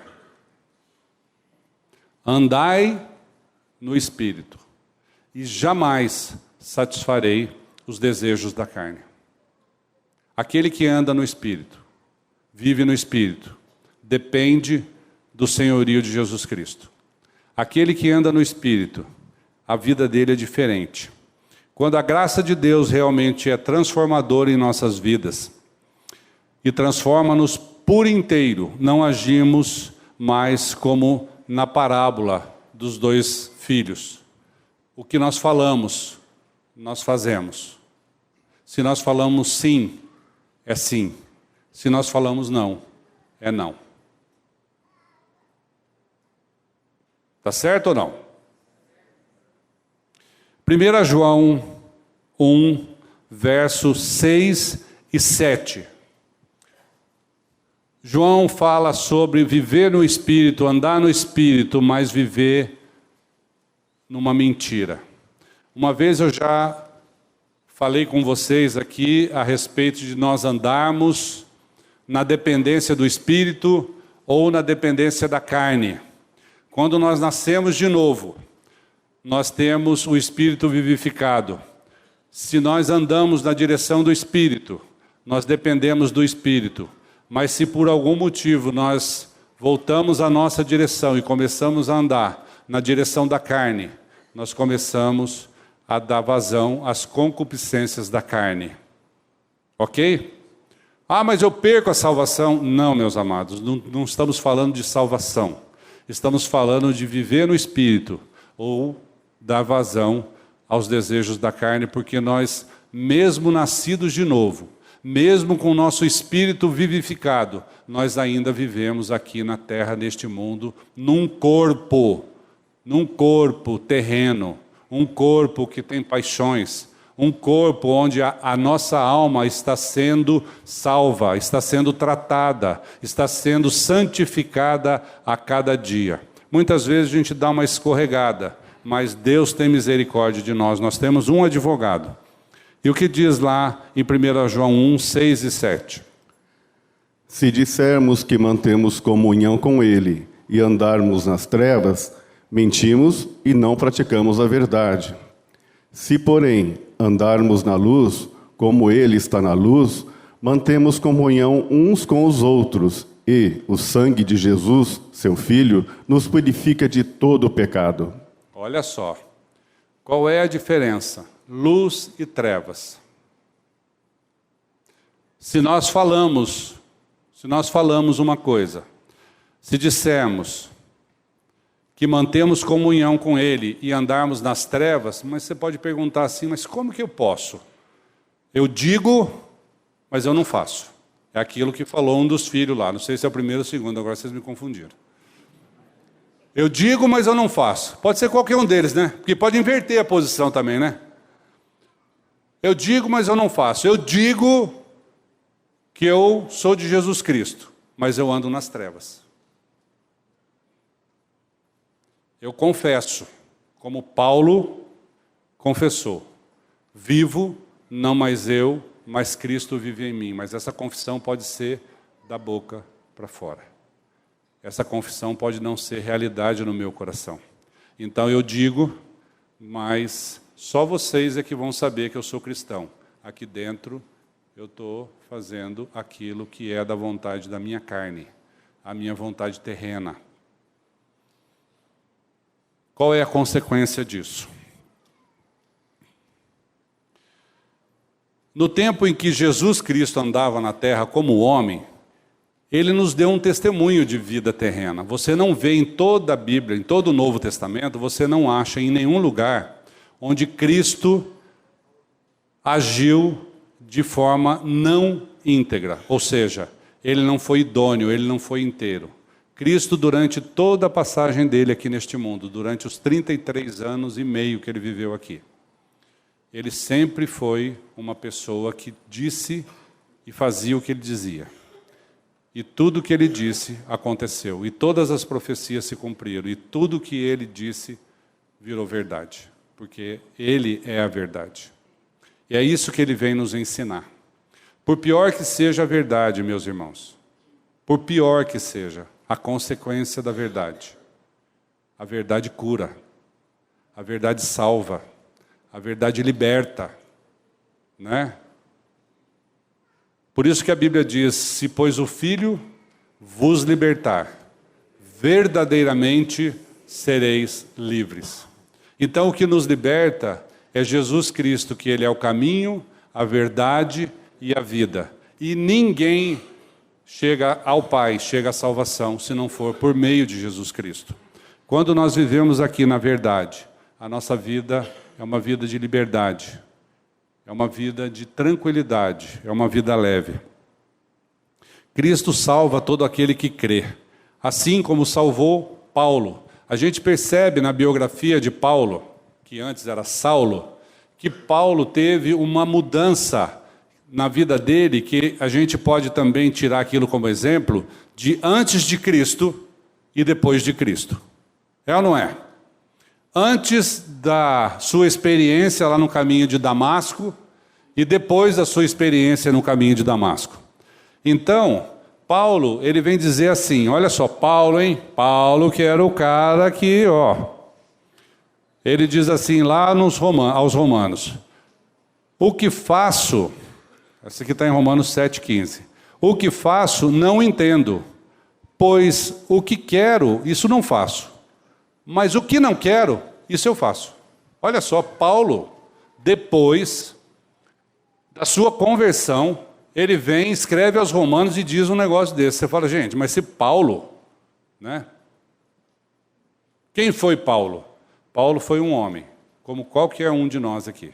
Andai no Espírito, e jamais satisfarei os desejos da carne. Aquele que anda no Espírito, vive no Espírito, depende do senhorio de Jesus Cristo. Aquele que anda no Espírito, a vida dele é diferente. Quando a graça de Deus realmente é transformadora em nossas vidas, e transforma-nos por inteiro, não agimos mais como na parábola dos dois filhos. O que nós falamos, nós fazemos. Se nós falamos sim, é sim. Se nós falamos não, é não. Tá certo ou não? 1 João 1, versos 6 e 7. João fala sobre viver no Espírito, andar no Espírito, mas viver numa mentira. Uma vez eu já falei com vocês aqui a respeito de nós andarmos na dependência do Espírito ou na dependência da carne. Quando nós nascemos de novo, nós temos o Espírito vivificado. Se nós andamos na direção do Espírito, nós dependemos do Espírito. Mas se por algum motivo nós voltamos à nossa direção e começamos a andar na direção da carne, nós começamos a dar vazão às concupiscências da carne. Ok? Ah, mas eu perco a salvação. Não, meus amados, não estamos falando de salvação. Estamos falando de viver no Espírito ou dar vazão aos desejos da carne, porque nós, mesmo nascidos de novo, mesmo com o nosso espírito vivificado, nós ainda vivemos aqui na terra, neste mundo, num corpo terreno, um corpo que tem paixões, um corpo onde a nossa alma está sendo salva, está sendo tratada, está sendo santificada a cada dia. Muitas vezes a gente dá uma escorregada, mas Deus tem misericórdia de nós. Nós temos um advogado. E o que diz lá em 1 João 1, 6 e 7? Se dissermos que mantemos comunhão com Ele e andarmos nas trevas, mentimos e não praticamos a verdade. Se, porém, andarmos na luz, como Ele está na luz, mantemos comunhão uns com os outros, e o sangue de Jesus, seu Filho, nos purifica de todo o pecado. Olha só, qual é a diferença? Luz e trevas. Se nós falamos uma coisa, se dissermos que mantemos comunhão com Ele e andarmos nas trevas, mas você pode perguntar assim, mas como que eu posso? Eu digo, mas eu não faço. É aquilo que falou um dos filhos lá, não sei se é o primeiro ou o segundo, agora vocês me confundiram. Eu digo, mas eu não faço. Pode ser qualquer um deles, né? Porque pode inverter a posição também, né? Eu digo, mas eu não faço. Eu digo que eu sou de Jesus Cristo, mas eu ando nas trevas. Eu confesso, como Paulo confessou, vivo, não mais eu, mas Cristo vive em mim. Mas essa confissão pode ser da boca para fora. Essa confissão pode não ser realidade no meu coração. Então eu digo, mas só vocês é que vão saber que eu sou cristão. Aqui dentro eu estou fazendo aquilo que é da vontade da minha carne, a minha vontade terrena. Qual é a consequência disso? No tempo em que Jesus Cristo andava na terra como homem, Ele nos deu um testemunho de vida terrena. Você não vê em toda a Bíblia, em todo o Novo Testamento, você não acha em nenhum lugar onde Cristo agiu de forma não íntegra. Ou seja, Ele não foi idôneo, Ele não foi inteiro. Cristo, durante toda a passagem dele aqui neste mundo, durante os 33 anos e meio que Ele viveu aqui, Ele sempre foi uma pessoa que disse e fazia o que Ele dizia. E tudo o que Ele disse aconteceu. E todas as profecias se cumpriram. E tudo o que Ele disse virou verdade. Porque Ele é a verdade. E é isso que Ele vem nos ensinar. Por pior que seja a verdade, meus irmãos, por pior que seja a consequência da verdade, a verdade cura, a verdade salva, a verdade liberta, né? Por isso que a Bíblia diz, se pois o Filho vos libertar, verdadeiramente sereis livres. Então o que nos liberta é Jesus Cristo, que Ele é o caminho, a verdade e a vida. E ninguém chega ao Pai, chega à salvação, se não for por meio de Jesus Cristo. Quando nós vivemos aqui na verdade, a nossa vida é uma vida de liberdade. É uma vida de tranquilidade, é uma vida leve. Cristo salva todo aquele que crê, assim como salvou Paulo. A gente percebe na biografia de Paulo, que antes era Saulo, que Paulo teve uma mudança na vida dele, que a gente pode também tirar aquilo como exemplo, de antes de Cristo e depois de Cristo. É ou não é? Antes da sua experiência lá no caminho de Damasco e depois da sua experiência no caminho de Damasco. Então, Paulo, ele vem dizer assim, olha só, Paulo, hein? Paulo que era o cara que, ele diz assim lá aos Romanos, o que faço, essa aqui está em Romanos 7,15, o que faço não entendo, pois o que quero, isso não faço. Mas o que não quero, isso eu faço. Olha só, Paulo, depois da sua conversão, ele vem, escreve aos Romanos e diz um negócio desse. Você fala, gente, mas se Paulo, né? Quem foi Paulo? Paulo foi um homem, como qualquer um de nós aqui.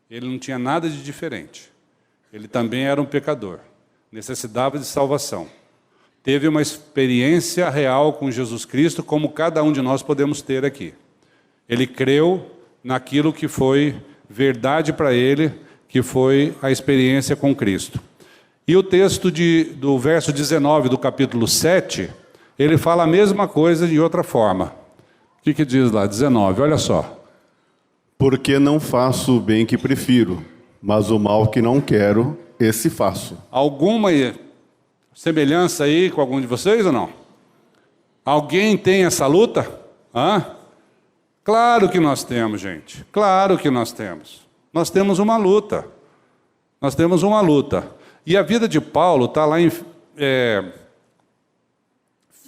Ele não tinha nada de diferente. Ele também era um pecador, necessitava de salvação. Teve uma experiência real com Jesus Cristo, como cada um de nós podemos ter aqui. Ele creu naquilo que foi verdade para ele, que foi a experiência com Cristo. E o texto do verso 19 do capítulo 7, ele fala a mesma coisa de outra forma. O que diz lá? 19, olha só. Porque não faço o bem que prefiro, mas o mal que não quero, esse faço. Alguma semelhança aí com algum de vocês ou não? Alguém tem essa luta? Claro que nós temos, gente. Claro que nós temos. Nós temos uma luta. Nós temos uma luta. E a vida de Paulo está lá em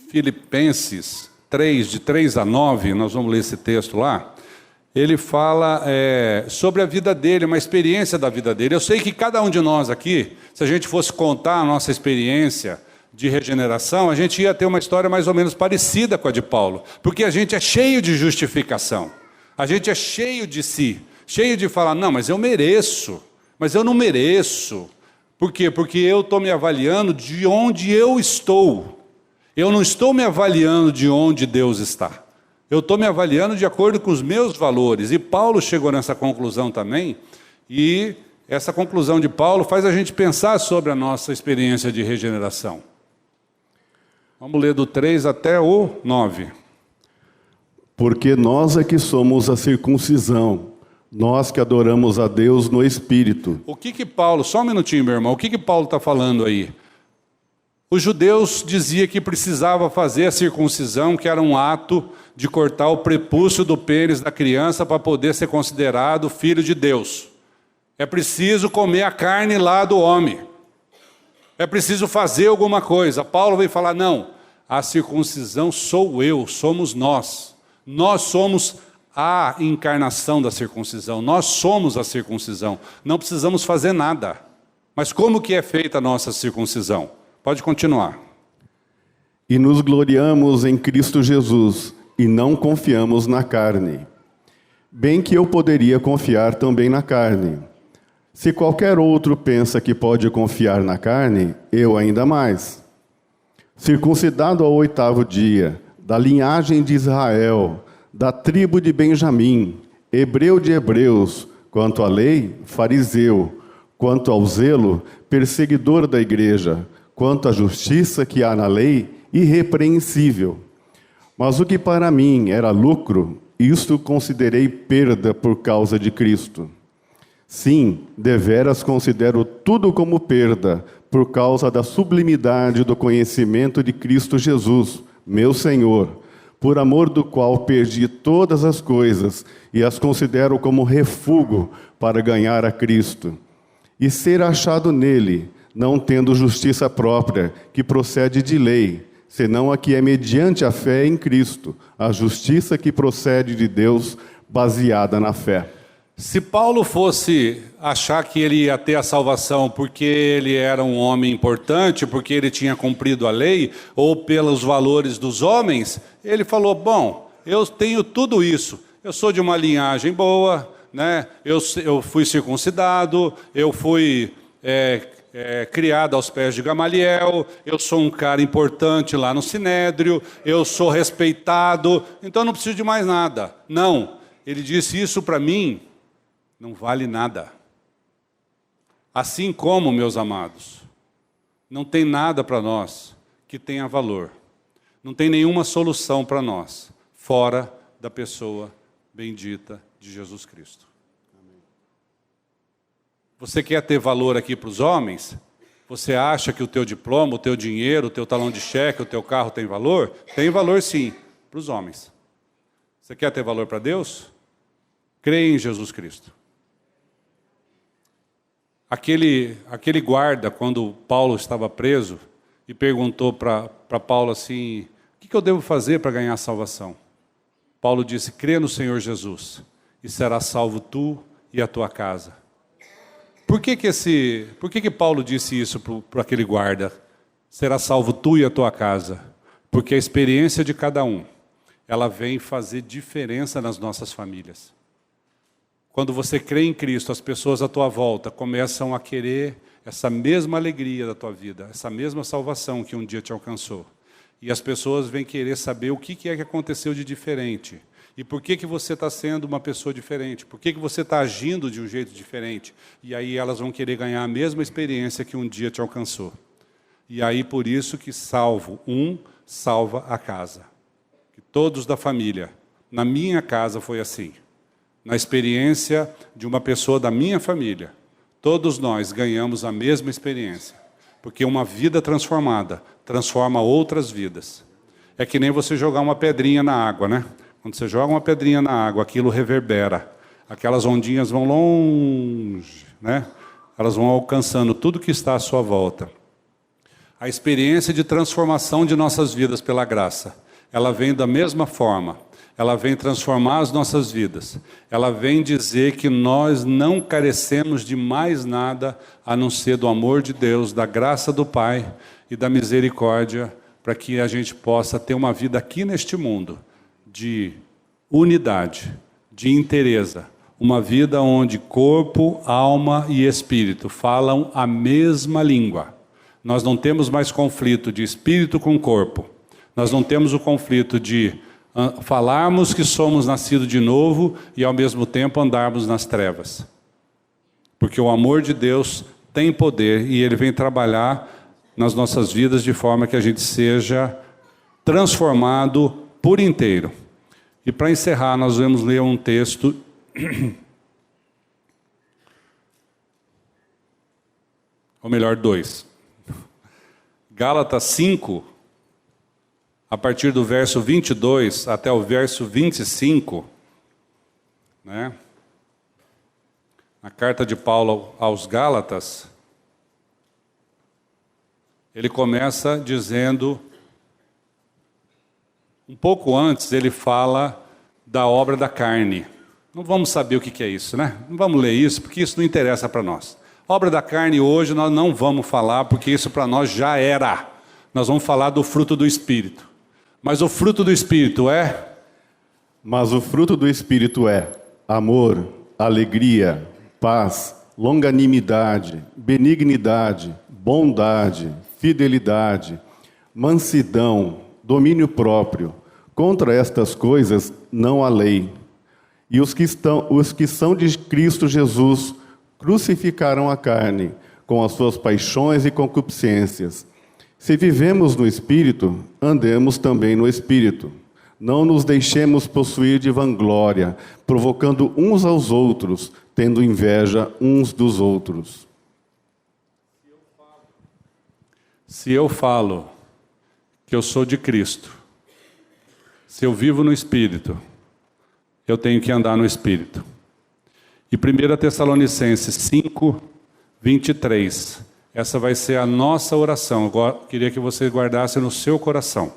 Filipenses 3, de 3 a 9, nós vamos ler esse texto lá. Ele fala sobre a vida dele, uma experiência da vida dele. Eu sei que cada um de nós aqui, se a gente fosse contar a nossa experiência de regeneração, a gente ia ter uma história mais ou menos parecida com a de Paulo, porque a gente é cheio de justificação, a gente é cheio de si, cheio de falar, não, mas eu mereço, mas eu não mereço. Por quê? Porque eu estou me avaliando de onde eu estou, eu não estou me avaliando de onde Deus está. Eu estou me avaliando de acordo com os meus valores. E Paulo chegou nessa conclusão também. E essa conclusão de Paulo faz a gente pensar sobre a nossa experiência de regeneração. Vamos ler do 3 até o 9. Porque nós é que somos a circuncisão, nós que adoramos a Deus no Espírito. O que Paulo, só um minutinho, meu irmão, o que Paulo está falando aí? Os judeus diziam que precisava fazer a circuncisão, que era um ato de cortar o prepúcio do pênis da criança para poder ser considerado filho de Deus. É preciso comer a carne lá do homem. É preciso fazer alguma coisa. Paulo vem falar, não, a circuncisão sou eu, somos nós. Nós somos a encarnação da circuncisão. Nós somos a circuncisão. Não precisamos fazer nada. Mas como que é feita a nossa circuncisão? Pode continuar. E nos gloriamos em Cristo Jesus, e não confiamos na carne. Bem que eu poderia confiar também na carne. Se qualquer outro pensa que pode confiar na carne, eu ainda mais. Circuncidado ao 8º dia, da linhagem de Israel, da tribo de Benjamim, hebreu de hebreus, quanto à lei, fariseu, quanto ao zelo, perseguidor da igreja, quanto à justiça que há na lei, irrepreensível. Mas o que para mim era lucro, isto considerei perda por causa de Cristo. Sim, deveras considero tudo como perda, por causa da sublimidade do conhecimento de Cristo Jesus, meu Senhor, por amor do qual perdi todas as coisas e as considero como refúgio para ganhar a Cristo, e ser achado nele, não tendo justiça própria, que procede de lei, senão a que é mediante a fé em Cristo, a justiça que procede de Deus, baseada na fé. Se Paulo fosse achar que ele ia ter a salvação porque ele era um homem importante, porque ele tinha cumprido a lei, ou pelos valores dos homens, ele falou, bom, eu tenho tudo isso, eu sou de uma linhagem boa, né? Eu fui circuncidado, eu fui criado aos pés de Gamaliel, eu sou um cara importante lá no Sinédrio, eu sou respeitado, então eu não preciso de mais nada. Não, ele disse, isso para mim não vale nada. Assim como, meus amados, não tem nada para nós que tenha valor. Não tem nenhuma solução para nós, fora da pessoa bendita de Jesus Cristo. Você quer ter valor aqui para os homens? Você acha que o teu diploma, o teu dinheiro, o teu talão de cheque, o teu carro tem valor? Tem valor sim, para os homens. Você quer ter valor para Deus? Creia em Jesus Cristo. Aquele guarda, quando Paulo estava preso, e perguntou para Paulo assim, o que eu devo fazer para ganhar a salvação? Paulo disse, crê no Senhor Jesus, e serás salvo tu e a tua casa. Por que Paulo disse isso para aquele guarda? Será salvo tu e a tua casa. Porque a experiência de cada um, ela vem fazer diferença nas nossas famílias. Quando você crê em Cristo, as pessoas à tua volta começam a querer essa mesma alegria da tua vida, essa mesma salvação que um dia te alcançou. E as pessoas vêm querer saber o que é que aconteceu de diferente. E por que você está sendo uma pessoa diferente? Por que você está agindo de um jeito diferente? E aí elas vão querer ganhar a mesma experiência que um dia te alcançou. E aí por isso que salvo um, salva a casa. Que todos da família, na minha casa foi assim. Na experiência de uma pessoa da minha família, todos nós ganhamos a mesma experiência. Porque uma vida transformada transforma outras vidas. É que nem você jogar uma pedrinha na água, né? Quando você joga uma pedrinha na água, aquilo reverbera. Aquelas ondinhas vão longe, né? Elas vão alcançando tudo que está à sua volta. A experiência de transformação de nossas vidas pela graça, ela vem da mesma forma. Ela vem transformar as nossas vidas. Ela vem dizer que nós não carecemos de mais nada a não ser do amor de Deus, da graça do Pai e da misericórdia, para que a gente possa ter uma vida aqui neste mundo de unidade, de inteireza, uma vida onde corpo, alma e espírito falam a mesma língua. Nós não temos mais conflito de espírito com corpo. Nós não temos o conflito de falarmos que somos nascidos de novo e ao mesmo tempo andarmos nas trevas. Porque o amor de Deus tem poder e Ele vem trabalhar nas nossas vidas de forma que a gente seja transformado por inteiro. E para encerrar, nós vamos ler um texto ou melhor, 2. Gálatas 5, a partir do verso 22 até o verso 25, né? Na carta de Paulo aos Gálatas, ele começa dizendo, um pouco antes ele fala da obra da carne. Não vamos saber o que é isso, né? Não vamos ler isso, porque isso não interessa para nós. Obra da carne hoje nós não vamos falar, porque isso para nós já era. Nós vamos falar do fruto do Espírito. Mas o fruto do Espírito é? Mas o fruto do Espírito é amor, alegria, paz, longanimidade, benignidade, bondade, fidelidade, mansidão, domínio próprio. Contra estas coisas não há lei. E os que são de Cristo Jesus crucificaram a carne com as suas paixões e concupiscências. Se vivemos no Espírito, andemos também no Espírito. Não nos deixemos possuir de vanglória, provocando uns aos outros, tendo inveja uns dos outros. Se eu falo que eu sou de Cristo, se eu vivo no Espírito, eu tenho que andar no Espírito. E 1 Tessalonicenses 5, 23, essa vai ser a nossa oração. Eu queria que você guardasse no seu coração.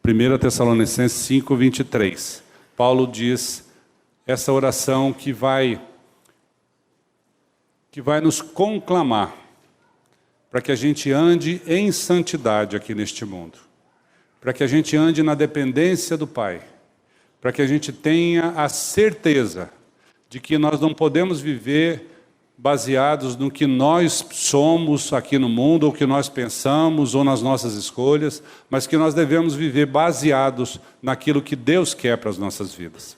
1 Tessalonicenses 5, 23. Paulo diz essa oração que vai nos conclamar para que a gente ande em santidade aqui neste mundo. Para que a gente ande na dependência do Pai. Para que a gente tenha a certeza de que nós não podemos viver baseados no que nós somos aqui no mundo, ou que nós pensamos, ou nas nossas escolhas, mas que nós devemos viver baseados naquilo que Deus quer para as nossas vidas.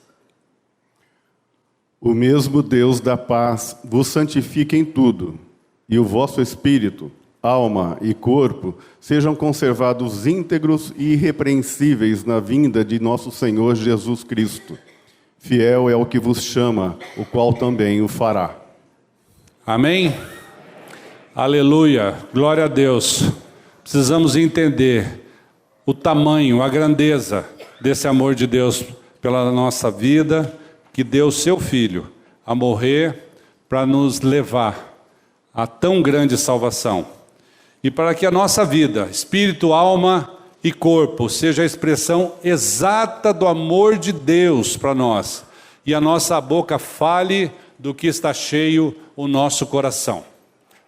O mesmo Deus da paz vos santifique em tudo, e o vosso espírito, alma e corpo sejam conservados íntegros e irrepreensíveis na vinda de nosso Senhor Jesus Cristo. Fiel é o que vos chama, o qual também o fará. Amém? Aleluia, glória a Deus. Precisamos entender o tamanho, a grandeza desse amor de Deus pela nossa vida, que deu seu Filho a morrer para nos levar a tão grande salvação. E para que a nossa vida, espírito, alma e corpo, seja a expressão exata do amor de Deus para nós. E a nossa boca fale do que está cheio o nosso coração.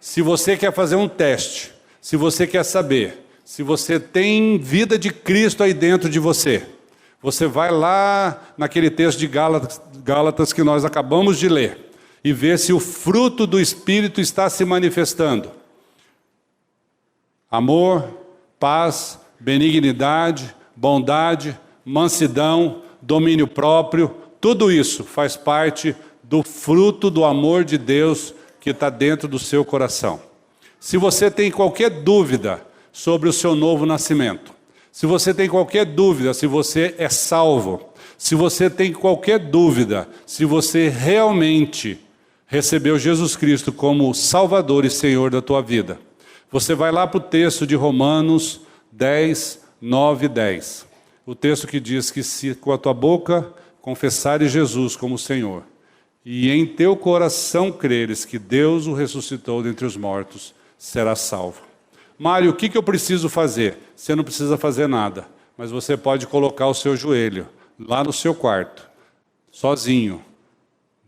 Se você quer fazer um teste, se você quer saber, se você tem vida de Cristo aí dentro de você, você vai lá naquele texto de Gálatas que nós acabamos de ler e vê se o fruto do Espírito está se manifestando. Amor, paz, benignidade, bondade, mansidão, domínio próprio, tudo isso faz parte do fruto do amor de Deus que está dentro do seu coração. Se você tem qualquer dúvida sobre o seu novo nascimento, se você tem qualquer dúvida se você é salvo, se você tem qualquer dúvida se você realmente recebeu Jesus Cristo como Salvador e Senhor da tua vida, você vai lá para o texto de Romanos 10, 9 e 10. O texto que diz que se com a tua boca confessares Jesus como Senhor, e em teu coração creres que Deus o ressuscitou dentre os mortos, serás salvo. Mário, o que eu preciso fazer? Você não precisa fazer nada, mas você pode colocar o seu joelho lá no seu quarto, sozinho,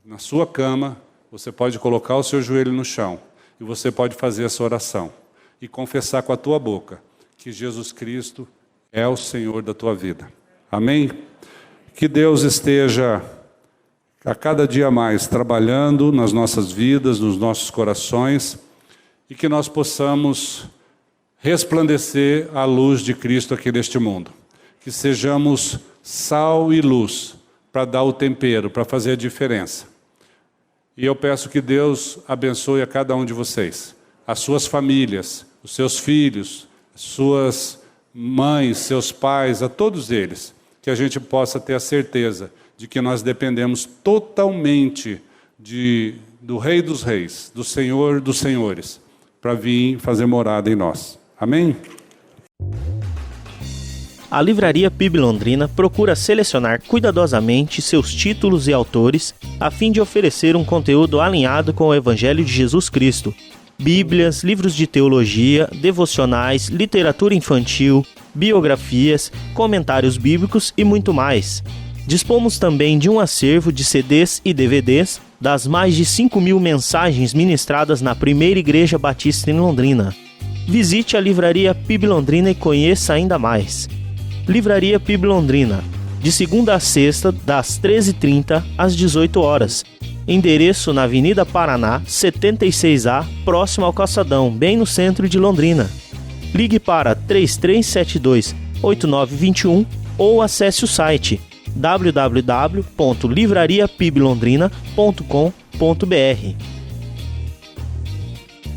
na sua cama, você pode colocar o seu joelho no chão, e você pode fazer essa oração, e confessar com a tua boca que Jesus Cristo é o Senhor da tua vida. Amém? Que Deus esteja a cada dia mais trabalhando nas nossas vidas, nos nossos corações, e que nós possamos resplandecer a luz de Cristo aqui neste mundo. Que sejamos sal e luz para dar o tempero, para fazer a diferença. E eu peço que Deus abençoe a cada um de vocês, as suas famílias, os seus filhos, suas mães, seus pais, a todos eles, que a gente possa ter a certeza de que nós dependemos totalmente do Rei dos Reis, do Senhor dos Senhores, para vir fazer morada em nós. Amém? A Livraria PIB Londrina procura selecionar cuidadosamente seus títulos e autores a fim de oferecer um conteúdo alinhado com o Evangelho de Jesus Cristo. Bíblias, livros de teologia, devocionais, literatura infantil, biografias, comentários bíblicos e muito mais. Dispomos também de um acervo de CDs e DVDs das mais de 5.000 mensagens ministradas na Primeira Igreja Batista em Londrina. Visite a Livraria PIB Londrina e conheça ainda mais. Livraria PIB Londrina, de segunda a sexta, das 13h30 às 18 horas. Endereço na Avenida Paraná, 76A, próximo ao Calçadão, bem no centro de Londrina. Ligue para 3372-8921 ou acesse o site www.livrariapiblondrina.com.br.